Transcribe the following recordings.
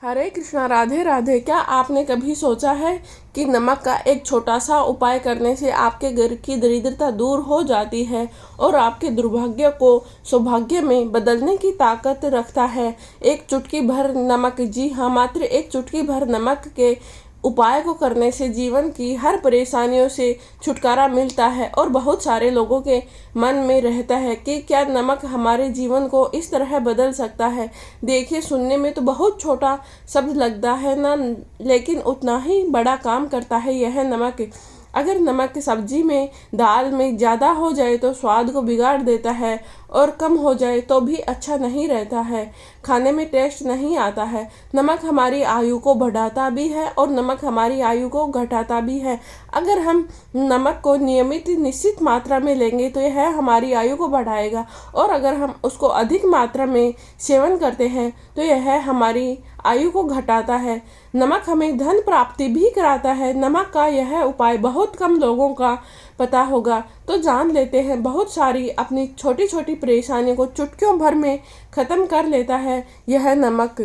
हरे कृष्णा, राधे राधे। क्या आपने कभी सोचा है कि नमक का एक छोटा सा उपाय करने से आपके घर की दरिद्रता दूर हो जाती है और आपके दुर्भाग्य को सौभाग्य में बदलने की ताकत रखता है। एक चुटकी भर नमक, जी हाँ, मात्र एक चुटकी भर नमक के उपाय को करने से जीवन की हर परेशानियों से छुटकारा मिलता है। और बहुत सारे लोगों के मन में रहता है कि क्या नमक हमारे जीवन को इस तरह बदल सकता है। देखिए, सुनने में तो बहुत छोटा शब्द लगता है ना, लेकिन उतना ही बड़ा काम करता है यह नमक। अगर नमक सब्जी में, दाल में ज़्यादा हो जाए तो स्वाद को बिगाड़ देता है, और कम हो जाए तो भी अच्छा नहीं रहता है, खाने में टेस्ट नहीं आता है। नमक हमारी आयु को बढ़ाता भी है और नमक हमारी आयु को घटाता भी है। अगर हम नमक को नियमित निश्चित मात्रा में लेंगे तो यह हमारी आयु को बढ़ाएगा, और अगर हम उसको अधिक मात्रा में सेवन करते हैं तो यह हमारी आयु को घटाता है। नमक हमें धन प्राप्ति भी कराता है। नमक का यह उपाय बहुत कम लोगों का पता होगा, तो जान लेते हैं। बहुत सारी अपनी छोटी छोटी परेशानियों को चुटकियों भर में ख़त्म कर लेता है यह नमक।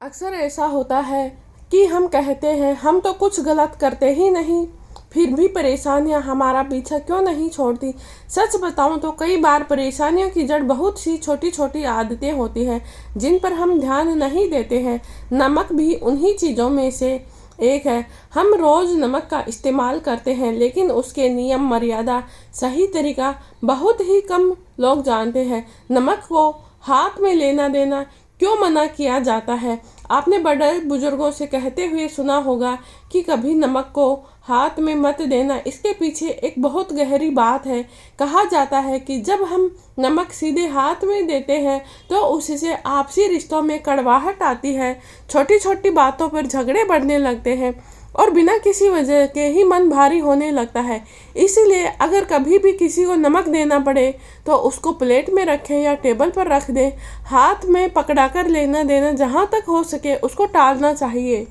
अक्सर ऐसा होता है कि हम कहते हैं हम तो कुछ गलत करते ही नहीं, फिर भी परेशानियां हमारा पीछा क्यों नहीं छोड़ती। सच बताऊं तो कई बार परेशानियों की जड़ बहुत सी छोटी छोटी आदतें होती हैं जिन पर हम ध्यान नहीं देते हैं। नमक भी उन्हीं चीज़ों में से एक है। हम रोज़ नमक का इस्तेमाल करते हैं, लेकिन उसके नियम, मर्यादा, सही तरीका बहुत ही कम लोग जानते हैं। नमक को हाथ में लेना देना क्यों मना किया जाता है? आपने बड़े बुजुर्गों से कहते हुए सुना होगा कि कभी नमक को हाथ में मत देना। इसके पीछे एक बहुत गहरी बात है। कहा जाता है कि जब हम नमक सीधे हाथ में देते हैं तो उससे आपसी रिश्तों में कड़वाहट आती है, छोटी छोटी बातों पर झगड़े बढ़ने लगते हैं और बिना किसी वजह के ही मन भारी होने लगता है। इसीलिए अगर कभी भी किसी को नमक देना पड़े तो उसको प्लेट में रखें या टेबल पर रख दें। हाथ में पकड़ाकर लेना देना जहाँ तक हो सके उसको टालना चाहिए।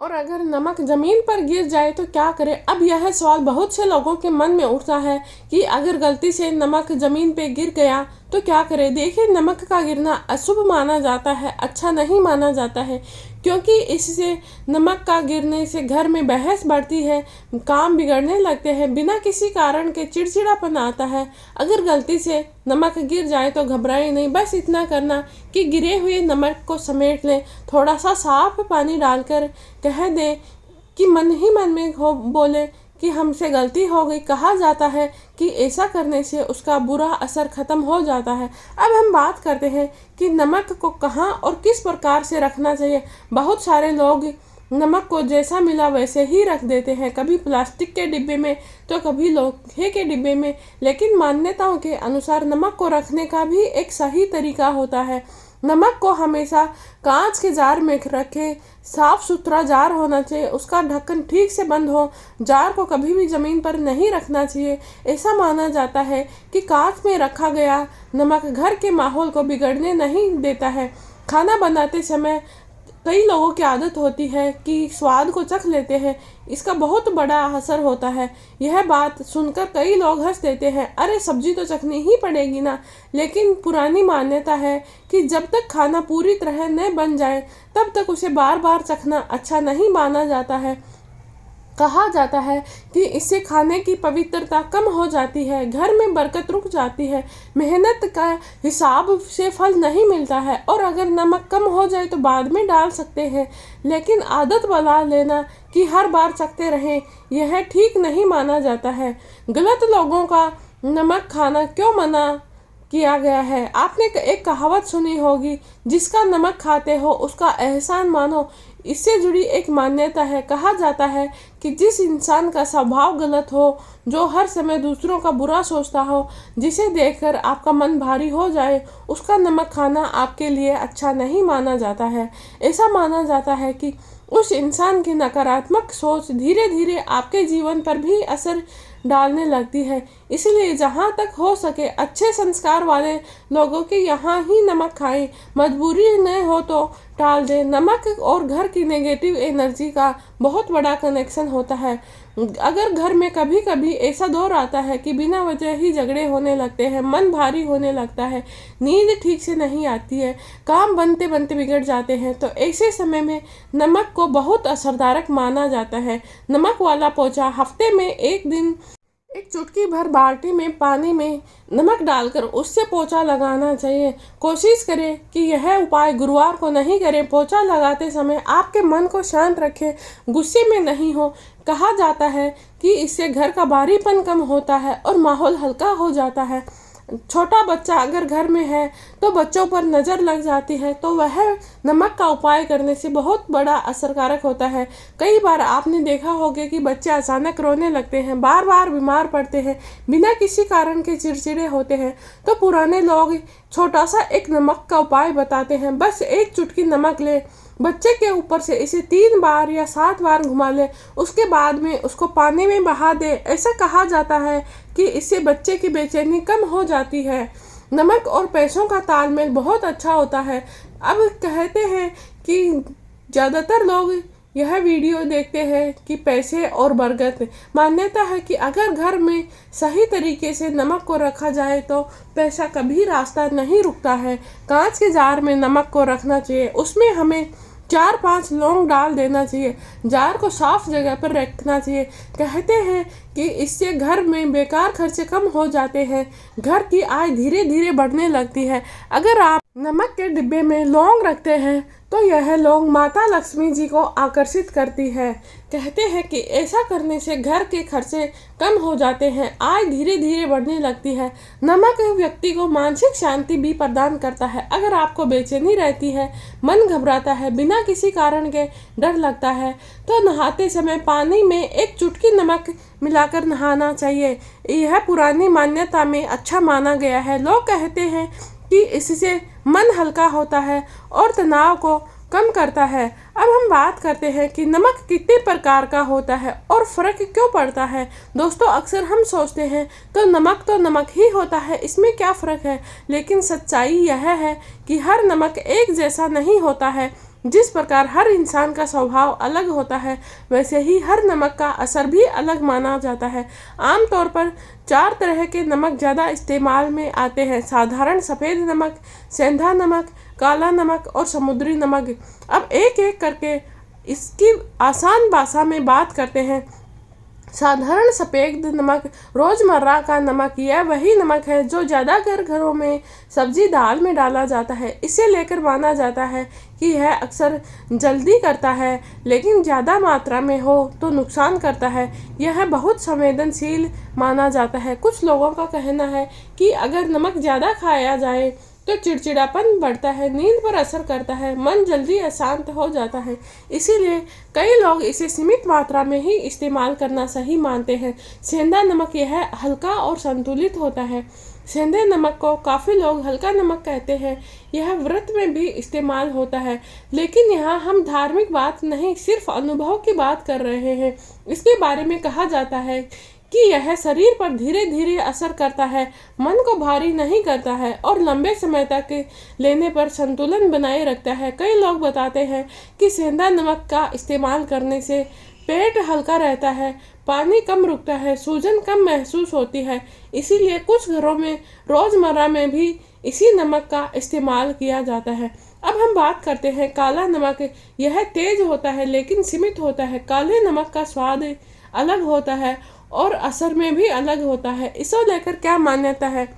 और अगर नमक ज़मीन पर गिर जाए तो क्या करें? अब यह सवाल बहुत से लोगों के मन में उठता है कि अगर गलती से नमक ज़मीन पे गिर गया तो क्या करें? देखिए, नमक का गिरना अशुभ माना जाता है, अच्छा नहीं माना जाता है, क्योंकि इससे नमक का गिरने से घर में बहस बढ़ती है, काम बिगड़ने लगते हैं, बिना किसी कारण के चिड़चिड़ापन आता है। अगर गलती से नमक गिर जाए तो घबराएं नहीं, बस इतना करना कि गिरे हुए नमक को समेट लें, थोड़ा सा साफ पानी डालकर कह दें कि मन ही मन में हो बोले कि हमसे गलती हो गई। कहा जाता है कि ऐसा करने से उसका बुरा असर खत्म हो जाता है। अब हम बात करते हैं कि नमक को कहाँ और किस प्रकार से रखना चाहिए। बहुत सारे लोग नमक को जैसा मिला वैसे ही रख देते हैं, कभी प्लास्टिक के डिब्बे में तो कभी लोहे के डिब्बे में। लेकिन मान्यताओं के अनुसार नमक को रखने का भी एक सही तरीका होता है। नमक को हमेशा कांच के जार में रखें। साफ सुथरा जार होना चाहिए, उसका ढक्कन ठीक से बंद हो। जार को कभी भी ज़मीन पर नहीं रखना चाहिए। ऐसा माना जाता है कि कांच में रखा गया नमक घर के माहौल को बिगड़ने नहीं देता है। खाना बनाते समय कई लोगों की आदत होती है कि स्वाद को चख लेते हैं, इसका बहुत बड़ा असर होता है। यह बात सुनकर कई लोग हंस देते हैं, अरे सब्जी तो चखनी ही पड़ेगी ना। लेकिन पुरानी मान्यता है कि जब तक खाना पूरी तरह न बन जाए तब तक उसे बार बार चखना अच्छा नहीं माना जाता है। कहा जाता है कि इससे खाने की पवित्रता कम हो जाती है, घर में बरकत रुक जाती है, मेहनत का हिसाब से फल नहीं मिलता है, और अगर नमक कम हो जाए तो बाद में डाल सकते हैं। लेकिन आदत बना लेना कि हर बार चखते रहें, यह ठीक नहीं माना जाता है। गलत लोगों का नमक खाना क्यों मना किया गया है? आपने एक कहावत सुनी होगी, जिसका नमक खाते हो उसका एहसान मानो। इससे जुड़ी एक मान्यता है। कहा जाता है कि जिस इंसान का स्वभाव गलत हो, जो हर समय दूसरों का बुरा सोचता हो, जिसे देखकर आपका मन भारी हो जाए, उसका नमक खाना आपके लिए अच्छा नहीं माना जाता है। ऐसा माना जाता है कि उस इंसान की नकारात्मक सोच धीरे धीरे आपके जीवन पर भी असर डालने लगती है। इसलिए जहाँ तक हो सके अच्छे संस्कार वाले लोगों के यहाँ ही नमक खाएं। मजबूरी न हो तो टाल दें। नमक और घर की नेगेटिव एनर्जी का बहुत बड़ा कनेक्शन होता है। अगर घर में कभी कभी ऐसा दौर आता है कि बिना वजह ही झगड़े होने लगते हैं, मन भारी होने लगता है, नींद ठीक से नहीं आती है, काम बनते बनते बिगड़ जाते हैं, तो ऐसे समय में नमक को बहुत असरदारक माना जाता है। नमक वाला पोछा हफ्ते में एक दिन एक चुटकी भर बाल्टी में पानी में नमक डालकर उससे पोछा लगाना चाहिए। कोशिश करें कि यह उपाय गुरुवार को नहीं करें। पोछा लगाते समय आपके मन को शांत रखें, गुस्से में नहीं हो। कहा जाता है कि इससे घर का भारीपन कम होता है और माहौल हल्का हो जाता है। छोटा बच्चा अगर घर में है तो बच्चों पर नज़र लग जाती है, तो वह नमक का उपाय करने से बहुत बड़ा असरकारक होता है। कई बार आपने देखा होगा कि बच्चे अचानक रोने लगते हैं, बार बार बीमार पड़ते हैं, बिना किसी कारण के चिड़चिड़े होते हैं, तो पुराने लोग छोटा सा एक नमक का उपाय बताते हैं। बस एक चुटकी नमक ले, बच्चे के ऊपर से इसे 3 बार या 7 बार घुमा ले, उसके बाद में उसको पानी में बहा दे। ऐसा कहा जाता है कि इससे बच्चे की बेचैनी कम हो जाती है। नमक और पैसों का तालमेल बहुत अच्छा होता है। अब कहते हैं कि ज़्यादातर लोग यह वीडियो देखते हैं कि पैसे और बरकत। मान्यता है कि अगर घर में सही तरीके से नमक को रखा जाए तो पैसा कभी रास्ता नहीं रुकता है। कांच के जार में नमक को रखना चाहिए, उसमें हमें 4-5 लौंग डाल देना चाहिए। जार को साफ जगह पर रखना चाहिए। कहते हैं कि इससे घर में बेकार खर्चे कम हो जाते हैं, घर की आय धीरे धीरे बढ़ने लगती है। अगर आप नमक के डिब्बे में लौंग रखते हैं तो यह लौंग माता लक्ष्मी जी को आकर्षित करती है। कहते हैं कि ऐसा करने से घर के खर्चे कम हो जाते हैं, आय धीरे धीरे बढ़ने लगती है। नमक व्यक्ति को मानसिक शांति भी प्रदान करता है। अगर आपको बेचैनी रहती है, मन घबराता है, बिना किसी कारण के डर लगता है, तो नहाते समय पानी में एक चुटकी नमक मिलाकर नहाना चाहिए। यह पुरानी मान्यता में अच्छा माना गया है। लोग कहते हैं कि इससे मन हल्का होता है और तनाव को कम करता है। अब हम बात करते हैं कि नमक कितने प्रकार का होता है और फ़र्क क्यों पड़ता है। दोस्तों, अक्सर हम सोचते हैं तो नमक ही होता है, इसमें क्या फ़र्क है। लेकिन सच्चाई यह है कि हर नमक एक जैसा नहीं होता है। जिस प्रकार हर इंसान का स्वभाव अलग होता है, वैसे ही हर नमक का असर भी अलग माना जाता है। आमतौर पर 4 तरह के नमक ज़्यादा इस्तेमाल में आते हैं: साधारण सफ़ेद नमक, सेंधा नमक, काला नमक और समुद्री नमक। अब एक एक करके इसकी आसान भाषा में बात करते हैं। साधारण सफ़ेद नमक रोज़मर्रा का नमक, यह वही नमक है जो ज़्यादातर घरों में सब्जी दाल में डाला जाता है। इसे लेकर माना जाता है कि यह अक्सर जल्दी करता है, लेकिन ज़्यादा मात्रा में हो तो नुकसान करता है। यह बहुत संवेदनशील माना जाता है। कुछ लोगों का कहना है कि अगर नमक ज़्यादा खाया जाए तो चिड़चिड़ापन बढ़ता है, नींद पर असर करता है, मन जल्दी अशांत हो जाता है। इसीलिए कई लोग इसे सीमित मात्रा में ही इस्तेमाल करना सही मानते हैं। सेंधा नमक यह हल्का और संतुलित होता है। सेंधे नमक को काफ़ी लोग हल्का नमक कहते हैं। यह व्रत में भी इस्तेमाल होता है, लेकिन यहाँ हम धार्मिक बात नहीं, सिर्फ अनुभव की बात कर रहे हैं। इसके बारे में कहा जाता है कि यह शरीर पर धीरे धीरे असर करता है, मन को भारी नहीं करता है और लंबे समय तक लेने पर संतुलन बनाए रखता है। कई लोग बताते हैं कि सेंधा नमक का इस्तेमाल करने से पेट हल्का रहता है, पानी कम रुकता है, सूजन कम महसूस होती है। इसीलिए कुछ घरों में रोज़मर्रा में भी इसी नमक का इस्तेमाल किया जाता है। अब हम बात करते हैं काला नमक। यह तेज होता है लेकिन सीमित होता है। काले नमक का स्वाद अलग होता है और असर में भी अलग होता है। इसे लेकर क्या मान्यता है?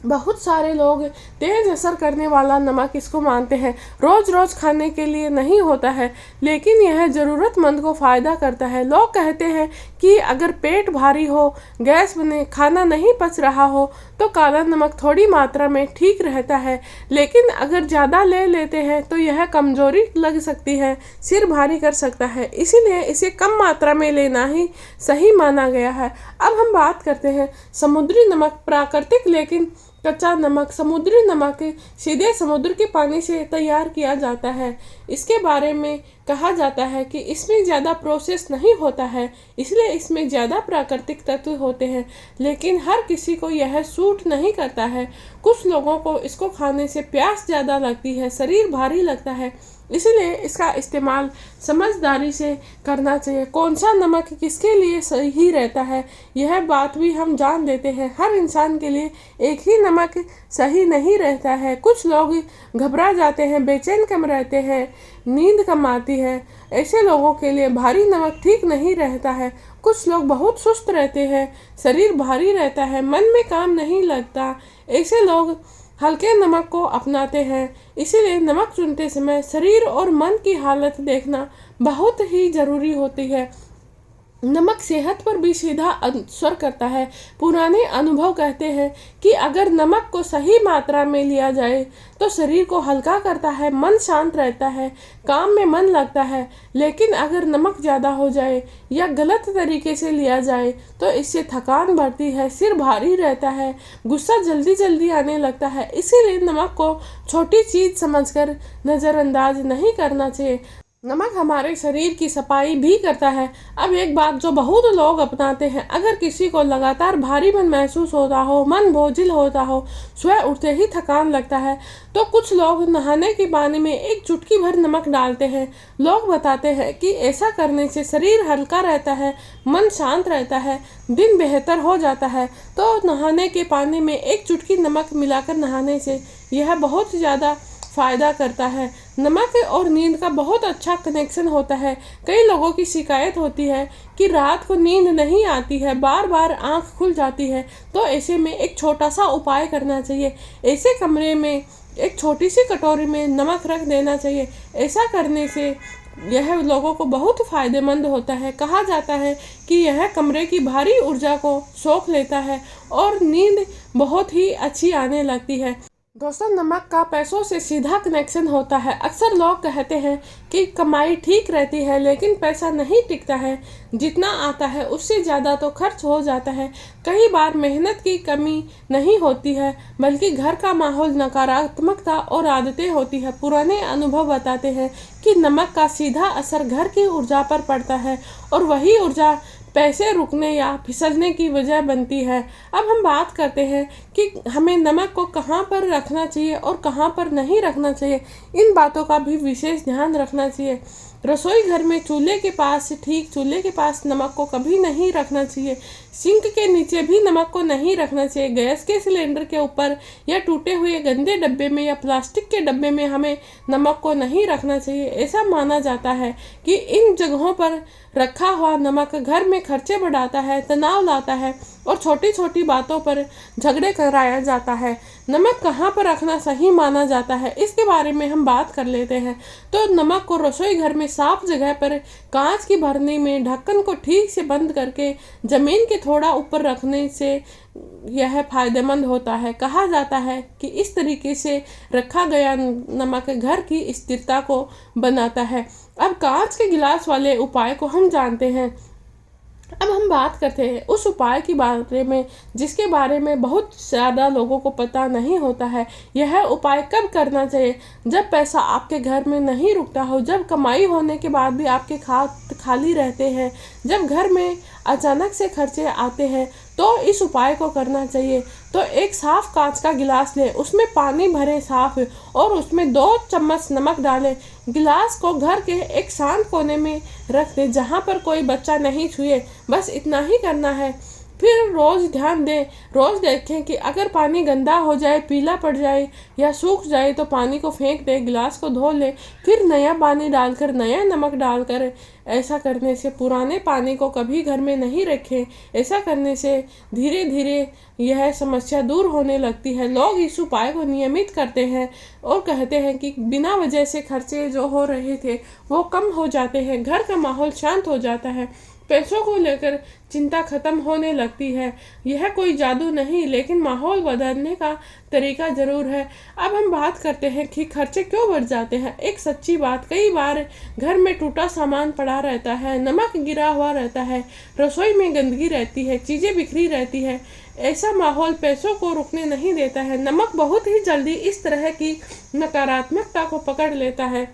बहुत सारे लोग तेज़ असर करने वाला नमक इसको मानते हैं। रोज़ रोज़ खाने के लिए नहीं होता है, लेकिन यह ज़रूरतमंद को फ़ायदा करता है। लोग कहते हैं कि अगर पेट भारी हो, गैस बने, खाना नहीं पच रहा हो तो काला नमक थोड़ी मात्रा में ठीक रहता है, लेकिन अगर ज़्यादा ले लेते हैं तो यह कमज़ोरी लग सकती है, सिर भारी कर सकता है। इसीलिए इसे कम मात्रा में लेना ही सही माना गया है। अब हम बात करते हैं समुद्री नमक। प्राकृतिक लेकिन कच्चा नमक, समुद्री नमक सीधे समुद्र के पानी से तैयार किया जाता है। इसके बारे में कहा जाता है कि इसमें ज़्यादा प्रोसेस नहीं होता है, इसलिए इसमें ज़्यादा प्राकृतिक तत्व होते हैं। लेकिन हर किसी को यह सूट नहीं करता है। कुछ लोगों को इसको खाने से प्यास ज़्यादा लगती है, शरीर भारी लगता है, इसलिए इसका इस्तेमाल समझदारी से करना चाहिए। कौन सा नमक किसके लिए सही रहता है, यह बात भी हम जान लेते हैं। हर इंसान के लिए एक ही नमक सही नहीं रहता है। कुछ लोग घबरा जाते हैं, बेचैन कम रहते हैं, नींद कम आती है। ऐसे लोगों के लिए भारी नमक ठीक नहीं रहता है। कुछ लोग बहुत सुस्त रहते हैं, शरीर भारी रहता है, मन में काम नहीं लगता। ऐसे लोग हल्के नमक को अपनाते हैं। इसीलिए नमक चुनते समय शरीर और मन की हालत देखना बहुत ही ज़रूरी होती है। नमक सेहत पर भी सीधा असर करता है। पुराने अनुभव कहते हैं कि अगर नमक को सही मात्रा में लिया जाए तो शरीर को हल्का करता है, मन शांत रहता है, काम में मन लगता है। लेकिन अगर नमक ज़्यादा हो जाए या गलत तरीके से लिया जाए तो इससे थकान बढ़ती है, सिर भारी रहता है, गुस्सा जल्दी जल्दी आने लगता है। इसीलिए नमक को छोटी चीज़ समझकर नज़रअंदाज नहीं करना चाहिए। नमक हमारे शरीर की सफाई भी करता है। अब एक बात जो बहुत लोग अपनाते हैं, अगर किसी को लगातार भारीपन महसूस होता हो, मन बोझिल होता हो, सुबह उठते ही थकान लगता है, तो कुछ लोग नहाने के पानी में एक चुटकी भर नमक डालते हैं। लोग बताते हैं कि ऐसा करने से शरीर हल्का रहता है, मन शांत रहता है, दिन बेहतर हो जाता है। तो नहाने के पानी में एक चुटकी नमक मिलाकर नहाने से यह बहुत ज़्यादा फ़ायदा करता है। नमक और नींद का बहुत अच्छा कनेक्शन होता है। कई लोगों की शिकायत होती है कि रात को नींद नहीं आती है, बार बार आंख खुल जाती है। तो ऐसे में एक छोटा सा उपाय करना चाहिए। ऐसे कमरे में एक छोटी सी कटोरी में नमक रख देना चाहिए। ऐसा करने से यह लोगों को बहुत फ़ायदेमंद होता है। कहा जाता है कि यह कमरे की भारी ऊर्जा को सोख लेता है और नींद बहुत ही अच्छी आने लगती है। दोस्तों, नमक का पैसों से सीधा कनेक्शन होता है। अक्सर लोग कहते हैं कि कमाई ठीक रहती है लेकिन पैसा नहीं टिकता है, जितना आता है उससे ज़्यादा तो खर्च हो जाता है। कई बार मेहनत की कमी नहीं होती है बल्कि घर का माहौल, नकारात्मकता और आदतें होती है। पुराने अनुभव बताते हैं कि नमक का सीधा असर घर की ऊर्जा पर पड़ता है और वही ऊर्जा पैसे रुकने या फिसलने की वजह बनती है। अब हम बात करते हैं कि हमें नमक को कहाँ पर रखना चाहिए और कहाँ पर नहीं रखना चाहिए। इन बातों का भी विशेष ध्यान रखना चाहिए। रसोई घर में चूल्हे के पास, ठीक चूल्हे के पास नमक को कभी नहीं रखना चाहिए। सिंक के नीचे भी नमक को नहीं रखना चाहिए। गैस के सिलेंडर के ऊपर या टूटे हुए गंदे डब्बे में या प्लास्टिक के डब्बे में हमें नमक को नहीं रखना चाहिए। ऐसा माना जाता है कि इन जगहों पर रखा हुआ नमक घर में खर्चे बढ़ाता है, तनाव लाता है और छोटी छोटी बातों पर झगड़े कराया जाता है। नमक कहाँ पर रखना सही माना जाता है, इसके बारे में हम बात कर लेते हैं। तो नमक को रसोई घर में साफ जगह पर कांच की भरनी में ढक्कन को ठीक से बंद करके ज़मीन के थोड़ा ऊपर रखने से यह फायदेमंद होता है। कहा जाता है कि इस तरीके से रखा गया नमक घर की स्थिरता को बनाता है। अब कांच के गिलास वाले उपाय को हम जानते हैं। अब हम बात करते हैं उस उपाय के बारे में जिसके बारे में बहुत ज़्यादा लोगों को पता नहीं होता है। यह उपाय कब करना चाहिए? जब पैसा आपके घर में नहीं रुकता हो, जब कमाई होने के बाद भी आपके खाते खाली रहते हैं, जब घर में अचानक से खर्चे आते हैं, तो इस उपाय को करना चाहिए। तो एक साफ कांच का गिलास लें, उसमें पानी भरें साफ और उसमें 2 चम्मच नमक डालें। गिलास को घर के एक शांत कोने में रख दें जहाँ पर कोई बच्चा नहीं छुए। बस इतना ही करना है। फिर रोज़ ध्यान दें, रोज़ देखें कि अगर पानी गंदा हो जाए, पीला पड़ जाए या सूख जाए तो पानी को फेंक दें, गिलास को धो लें, फिर नया पानी डालकर नया नमक डालकर। ऐसा करने से पुराने पानी को कभी घर में नहीं रखें। ऐसा करने से धीरे धीरे यह समस्या दूर होने लगती है। लोग इस उपाय को नियमित करते हैं और कहते हैं कि बिना वजह से खर्चे जो हो रहे थे वो कम हो जाते हैं, घर का माहौल शांत हो जाता है। पैसों को लेकर चिंता खत्म होने लगती है। यह कोई जादू नहीं, लेकिन माहौल बदलने का तरीका जरूर है। अब हम बात करते हैं कि खर्चे क्यों बढ़ जाते हैं। एक सच्ची बात, कई बार घर में टूटा सामान पड़ा रहता है, नमक गिरा हुआ रहता है, रसोई में गंदगी रहती है, चीजें बिखरी रहती है। ऐसा माहौल पैसों को रुकने नहीं देता है। नमक बहुत ही जल्दी इस तरह की नकारात्मकता को पकड़ लेता है।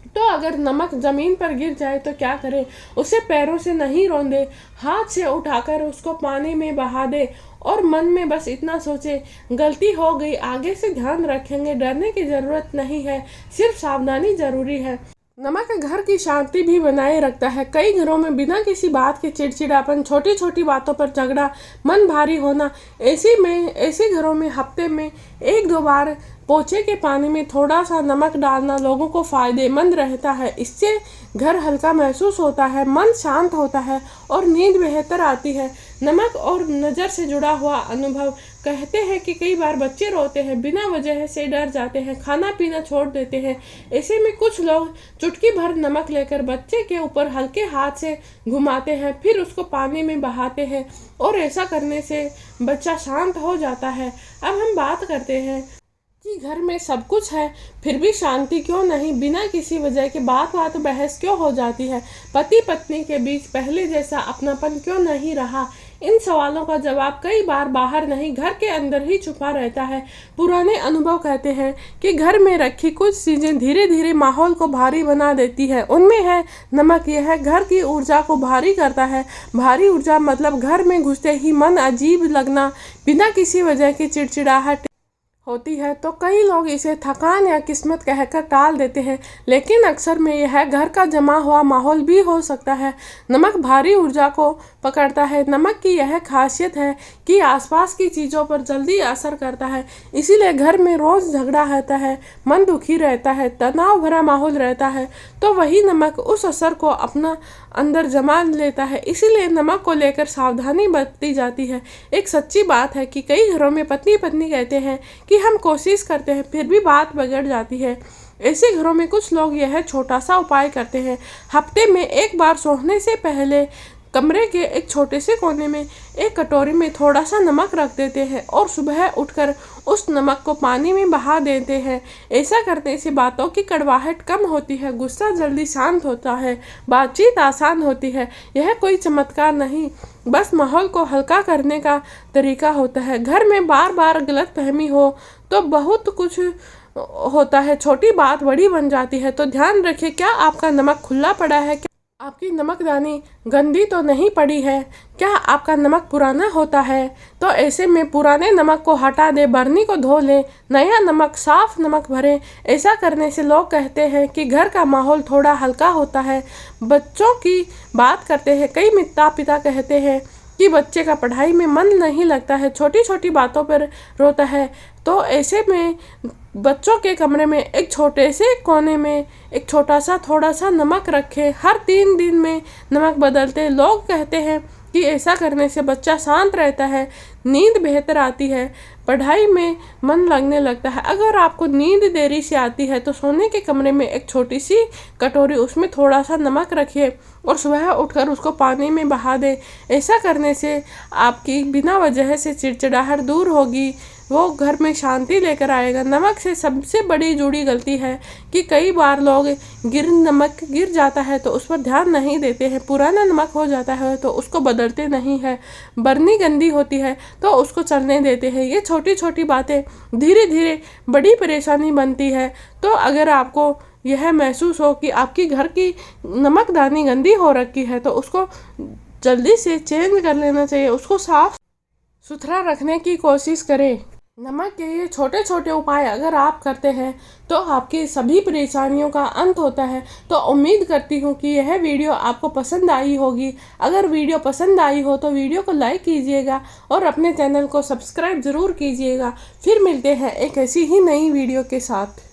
तो अगर नमक जमीन पर गिर जाए तो क्या करें? उसे पैरों से नहीं रौंदे, हाथ से उठाकर उसको पानी में बहा दे और मन में बस इतना सोचे, गलती हो गई, आगे से ध्यान रखेंगे। डरने की जरूरत नहीं है, सिर्फ सावधानी जरूरी है। नमक घर की शांति भी बनाए रखता है। कई घरों में बिना किसी बात के चिड़चिड़ापन, छोटी छोटी बातों पर झगड़ा, मन भारी होना, ऐसे घरों में हफ्ते में 1-2 बार पोछे के पानी में थोड़ा सा नमक डालना लोगों को फायदेमंद रहता है। इससे घर हल्का महसूस होता है, मन शांत होता है और नींद बेहतर आती है। नमक और नज़र से जुड़ा हुआ अनुभव, कहते हैं कि कई बार बच्चे रोते हैं, बिना वजह से डर जाते हैं, खाना पीना छोड़ देते हैं। ऐसे में कुछ लोग चुटकी भर नमक लेकर बच्चे के ऊपर हल्के हाथ से घुमाते हैं, फिर उसको पानी में बहाते हैं और ऐसा करने से बच्चा शांत हो जाता है। अब हम बात करते हैं कि घर में सब कुछ है फिर भी शांति क्यों नहीं? बिना किसी वजह के बात बहस क्यों हो जाती है? पति पत्नी के बीच पहले जैसा अपनापन क्यों नहीं रहा? इन सवालों का जवाब कई बार बाहर नहीं, घर के अंदर ही छुपा रहता है। पुराने अनुभव कहते हैं कि घर में रखी कुछ चीजें धीरे धीरे माहौल को भारी बना देती है। उनमें है नमक। यह घर की ऊर्जा को भारी करता है। भारी ऊर्जा मतलब घर में घुसते ही मन अजीब लगना, बिना किसी वजह की चिड़चिड़ाहट होती है। तो कई लोग इसे थकान या किस्मत कहकर टाल देते हैं, लेकिन अक्सर में यह घर का जमा हुआ माहौल भी हो सकता है। नमक भारी ऊर्जा को पकड़ता है। नमक की यह खासियत है कि आसपास की चीज़ों पर जल्दी असर करता है, इसीलिए घर में रोज़ झगड़ा रहता है, मन दुखी रहता है, तनाव भरा माहौल रहता है। तो वही नमक उस असर को अपना अंदर जमा लेता है, इसीलिए नमक को लेकर सावधानी बरती जाती है। एक सच्ची बात है कि कई घरों में पत्नी पत्नी कहते हैं कि हम कोशिश करते हैं फिर भी बात बिगड़ जाती है। ऐसे घरों में कुछ लोग यह छोटा सा उपाय करते हैं। हफ्ते में 1 बार सोने से पहले कमरे के एक छोटे से कोने में एक कटोरी में थोड़ा सा नमक रख देते हैं और सुबह उठकर उस नमक को पानी में बहा देते हैं। ऐसा करने से बातों की कड़वाहट कम होती है, गुस्सा जल्दी शांत होता है, बातचीत आसान होती है। यह कोई चमत्कार नहीं, बस माहौल को हल्का करने का तरीका होता है। घर में बार बार गलतफहमी हो तो बहुत कुछ होता है, छोटी बात बड़ी बन जाती है। तो ध्यान रखें, क्या आपका नमक खुला पड़ा है? आपकी नमकदानी गंदी तो नहीं पड़ी है? क्या आपका नमक पुराना होता है? तो ऐसे में पुराने नमक को हटा दे, बर्नी को धो लें, नया नमक, साफ नमक भरें। ऐसा करने से लोग कहते हैं कि घर का माहौल थोड़ा हल्का होता है। बच्चों की बात करते हैं, कई माता पिता कहते हैं कि बच्चे का पढ़ाई में मन नहीं लगता है, छोटी छोटी बातों पर रोता है। तो ऐसे में बच्चों के कमरे में एक छोटे से कोने में एक छोटा सा थोड़ा सा नमक रखें। हर 3 दिन में नमक बदलते। लोग कहते हैं कि ऐसा करने से बच्चा शांत रहता है, नींद बेहतर आती है, पढ़ाई में मन लगने लगता है। अगर आपको नींद देरी से आती है तो सोने के कमरे में एक छोटी सी कटोरी, उसमें थोड़ा सा नमक रखिए और सुबह उठकर उसको पानी में बहा दें। ऐसा करने से आपकी बिना वजह से चिड़चिड़ाहट दूर होगी, वो घर में शांति लेकर आएगा। नमक से सबसे बड़ी जुड़ी गलती है कि कई बार लोग नमक गिर जाता है तो उस पर ध्यान नहीं देते हैं, पुराना नमक हो जाता है तो उसको बदलते नहीं है, बर्नी गंदी होती है तो उसको चलने देते हैं। ये छोटी छोटी बातें धीरे धीरे बड़ी परेशानी बनती है। तो अगर आपको यह महसूस हो कि आपकी घर की नमकदानी गंदी हो रखी है तो उसको जल्दी से चेंज कर लेना चाहिए, उसको साफ सुथरा रखने की कोशिश करें। नमक के ये छोटे छोटे उपाय अगर आप करते हैं तो आपकी सभी परेशानियों का अंत होता है। तो उम्मीद करती हूँ कि यह वीडियो आपको पसंद आई होगी। अगर वीडियो पसंद आई हो तो वीडियो को लाइक कीजिएगा और अपने चैनल को सब्सक्राइब ज़रूर कीजिएगा। फिर मिलते हैं एक ऐसी ही नई वीडियो के साथ।